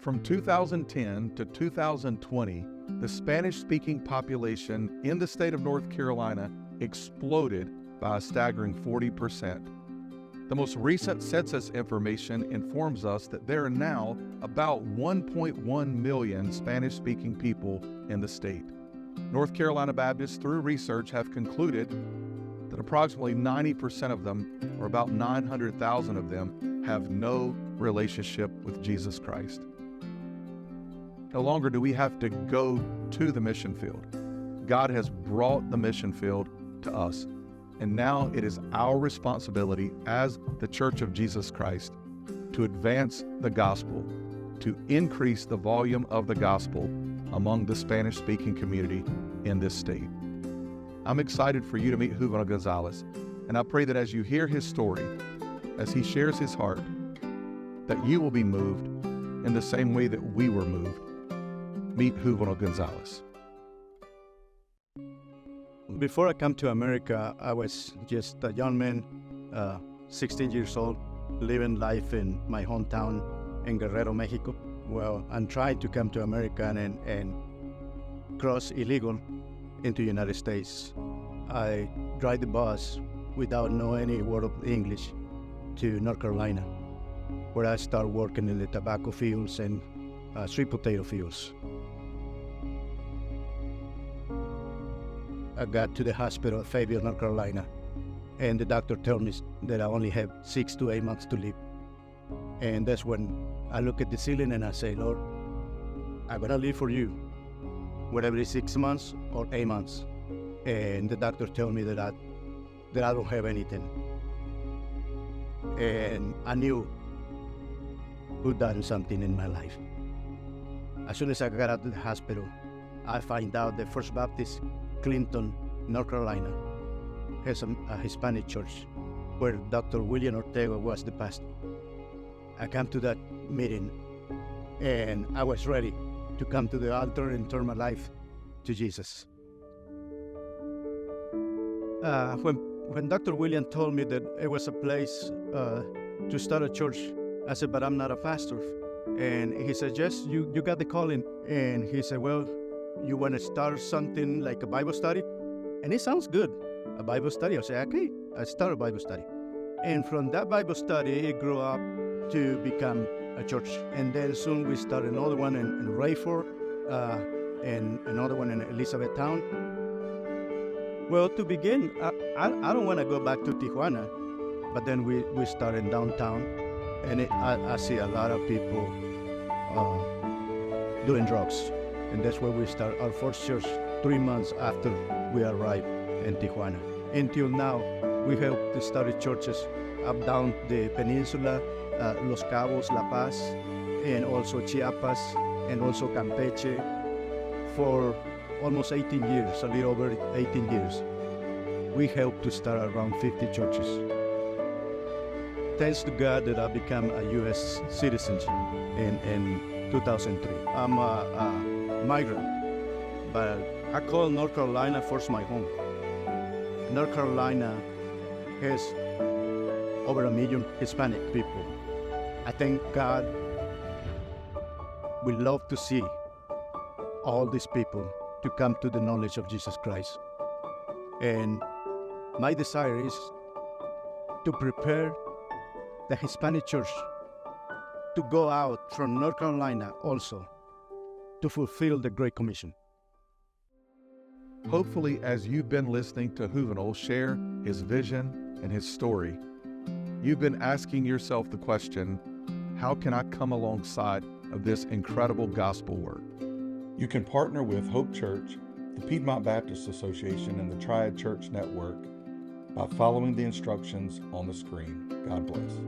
From 2010 to 2020, the Spanish-speaking population in the state of North Carolina exploded by a staggering 40%. The most recent census information informs us that there are now about 1.1 million Spanish-speaking people in the state. North Carolina Baptists, through research, have concluded that approximately 90% of them, or about 900,000 of them, have no relationship with Jesus Christ. No longer do we have to go to the mission field. God has brought the mission field to us. And now it is our responsibility as the Church of Jesus Christ to advance the gospel, to increase the volume of the gospel among the Spanish-speaking community in this state. I'm excited for you to meet Juvenal Gonzalez, and I pray that as you hear his story, as he shares his heart, that you will be moved in the same way that we were moved. Meet Juvenal Gonzalez. Before I came to America, I was just a young man, 16 years old, living life in my hometown in Guerrero, Mexico. Well, I'm trying to come to America and cross illegal into the United States. I drive the bus without knowing any word of English to North Carolina, where I start working in the tobacco fields and sweet potato fields. I got to the hospital at Fayetteville, North Carolina, and the doctor told me that I only have 6 to 8 months to live. And that's when I look at the ceiling and I say, Lord, I'm gonna live for you, whether it's 6 months or 8 months. And the doctor told me that I don't have anything. And I knew who done something in my life. As soon as I got out of the hospital, I find out that First Baptist Clinton, North Carolina, has a Hispanic church where Dr. William Ortega was the pastor. I came to that meeting and I was ready to come to the altar and turn my life to Jesus. When Dr. William told me that it was a place to start a church, I said, but I'm not a pastor. And he said, yes, you got the calling. And he said, well, you want to start something like a Bible study? And it sounds good, a Bible study. I said, okay, I start a Bible study. And from that Bible study, it grew up to become a church. And then soon we started another one in Rayford, and another one in Elizabethtown. Well, to begin, I don't want to go back to Tijuana, but then we started downtown, and I see a lot of people doing drugs. And that's where we start our first church 3 months after we arrived in Tijuana. Until now, we helped to start churches up down the peninsula, Los Cabos, La Paz, and also Chiapas, and also Campeche for almost 18 years, a little over 18 years. We helped to start around 50 churches. Thanks to God that I became a U.S. citizen in 2003. I'm a migrant, but I call North Carolina first my home. North Carolina has over 1 million Hispanic people. I thank God we love to see all these people to come to the knowledge of Jesus Christ. And my desire is to prepare the Hispanic church to go out from North Carolina also to fulfill the Great Commission. Hopefully, as you've been listening to Juvenal share his vision and his story, you've been asking yourself the question, how can I come alongside of this incredible gospel work? You can partner with Hope Church, the Piedmont Baptist Association, and the Triad Church Network by following the instructions on the screen. God bless.